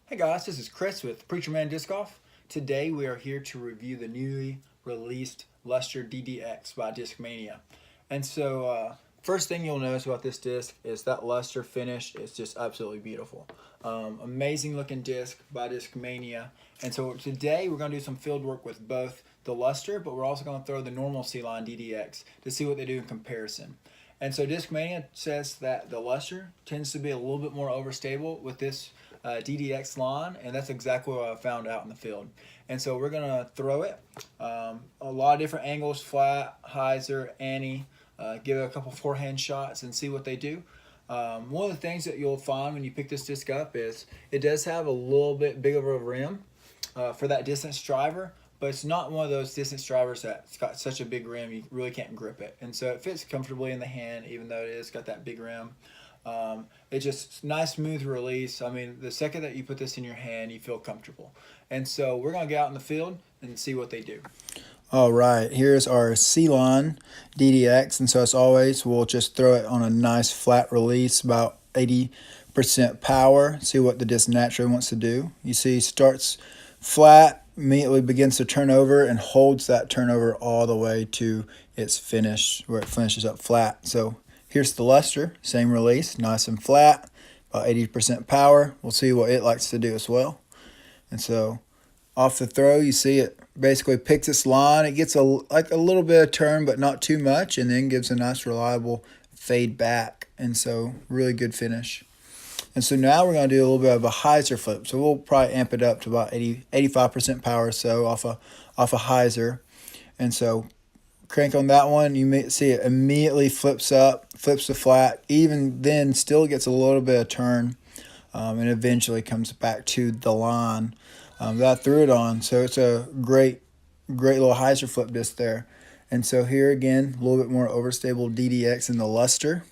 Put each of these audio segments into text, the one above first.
Hey guys, this is Chris with Preacher Man Disc Golf. Today we are here to review the newly released Luster DDX by Discmania. First thing you'll notice about this disc is that luster finish is just absolutely beautiful. Amazing looking disc by Discmania. And so today we're going to do some field work with both the luster, but we're also going to throw the normal C-Line DDX to see what they do in comparison. And so Discmania says that the luster tends to be a little bit more overstable with this DDX line, and that's exactly what I found out in the field. And so we're gonna throw it a lot of different angles, flat, hyzer, ante, give it a couple forehand shots and see what they do. One of the things that you'll find when you pick this disc up is it does have a little bit bigger of a rim for that distance driver, but it's not one of those distance drivers that's got such a big rim you really can't grip it. And so it fits comfortably in the hand, even though it has got that big rim. It's just nice, smooth release. I mean, the second that you put this in your hand, you feel comfortable. And so we're going to get out in the field and see what they do. All right, here's our C-Line DDX, and so as always, we'll just throw it on a nice flat release, about 80% power, see what the disc naturally wants to do. You see, starts flat, immediately begins to turn over, and holds that turnover all the way to its finish, where it finishes up flat. So here's the luster, same release, nice and flat, about 80% power. We'll see what it likes to do as well. And so off the throw, you see it basically picks its line. It gets like a little bit of turn, but not too much, and then gives a nice reliable fade back. And so really good finish. And so now we're going to do a little bit of a hyzer flip. So we'll probably amp it up to about 85% power or so off a hyzer. And so crank on that one, you may see it immediately flips up, flips to flat, even then still gets a little bit of turn, and eventually comes back to the line that I threw it on. So it's a great little hyzer flip disc there. And so here again, a little bit more overstable DDX in the luster.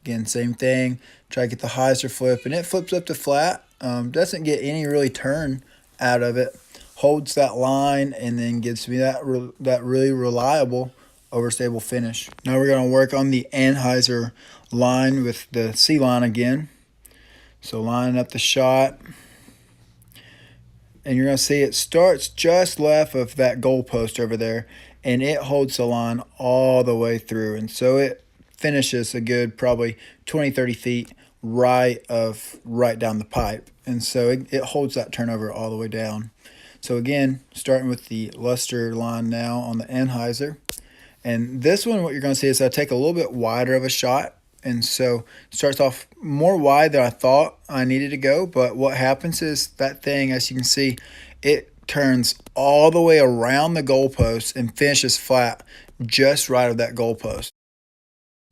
Again, same thing, try to get the hyzer flip, and it flips up to flat, doesn't get any really turn out of it, holds that line, and then gives me that really reliable overstable finish. Now we're going to work on the anhyzer line with the C-Line again. So lining up the shot, and you're going to see it starts just left of that goalpost over there, and it holds the line all the way through, and so it finishes a good probably 20-30 feet right down the pipe, and so it holds that turnover all the way down. So again, starting with the luster line now on the anhyzer, and this one what you're going to see is I take a little bit wider of a shot, and so it starts off more wide than I thought I needed to go, but what happens is that thing, as you can see, it turns all the way around the goalpost and finishes flat just right of that goalpost.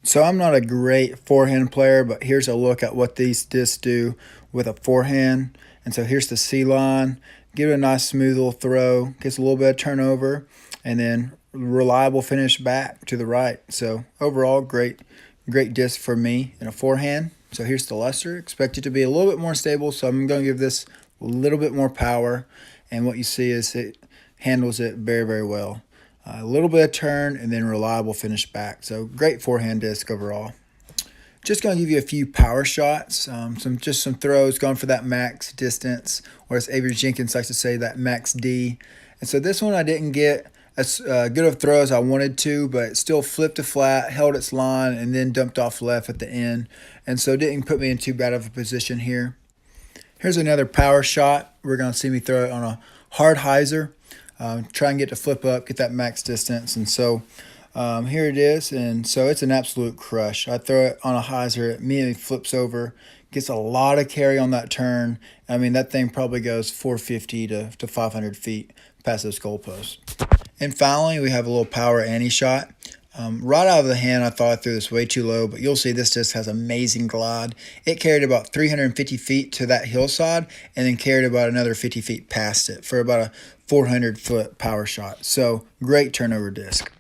So I'm not a great forehand player, but here's a look at what these discs do with a forehand. And so here's the C-Line. Give it a nice smooth little throw, gets a little bit of turnover, and then reliable finish back to the right. So overall, great disc for me in a forehand. So here's the luster. Expect it to be a little bit more stable, so I'm going to give this a little bit more power. And what you see is it handles it very, very well. A little bit of turn and then reliable finish back. So great forehand disc overall. Just going to give you a few power shots, some throws going for that max distance, or as Avery Jenkins likes to say, that max D. And so this one I didn't get as good of a throw as I wanted to, but it still flipped to flat, held its line, and then dumped off left at the end. And so it didn't put me in too bad of a position here. Here's another power shot. We're going to see me throw it on a hard hyzer. Try and get to flip up, get that max distance. And so here it is. And so it's an absolute crush. I throw it on a hyzer, it immediately flips over, gets a lot of carry on that turn. I mean, that thing probably goes 450 to 500 feet past those goalposts. And finally, we have a little power ante shot. Right out of the hand, I thought I threw this way too low, but you'll see this disc has amazing glide. It carried about 350 feet to that hillside and then carried about another 50 feet past it for about a 400-foot power shot. So great turnover disc.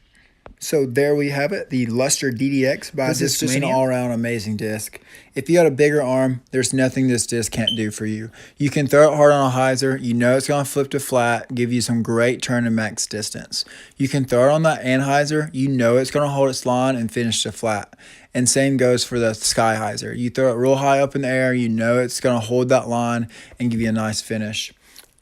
So there we have it, the Luster DDX by Discmania. This is just an all-around amazing disc. If you got a bigger arm, there's nothing this disc can't do for you. You can throw it hard on a hyzer. You know it's going to flip to flat, give you some great turn and max distance. You can throw it on that anhyzer. You know it's going to hold its line and finish to flat. And same goes for the sky hyzer. You throw it real high up in the air, you know it's going to hold that line and give you a nice finish.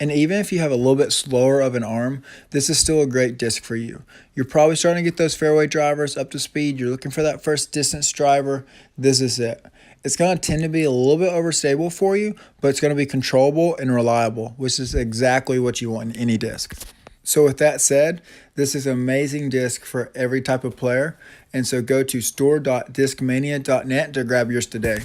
And even if you have a little bit slower of an arm, this is still a great disc for you. You're probably starting to get those fairway drivers up to speed. You're looking for that first distance driver. This is it. It's going to tend to be a little bit overstable for you, but it's going to be controllable and reliable, which is exactly what you want in any disc. So with that said, this is an amazing disc for every type of player. And so go to store.discmania.net to grab yours today.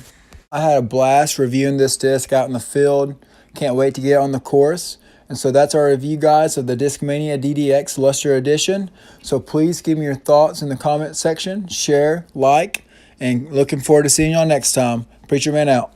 I had a blast reviewing this disc out in the field. Can't wait to get on the course. And so that's our review, guys, of the Discmania DDX Luster Edition. So please give me your thoughts in the comment section, share, like, and looking forward to seeing y'all next time. Preacher Man out.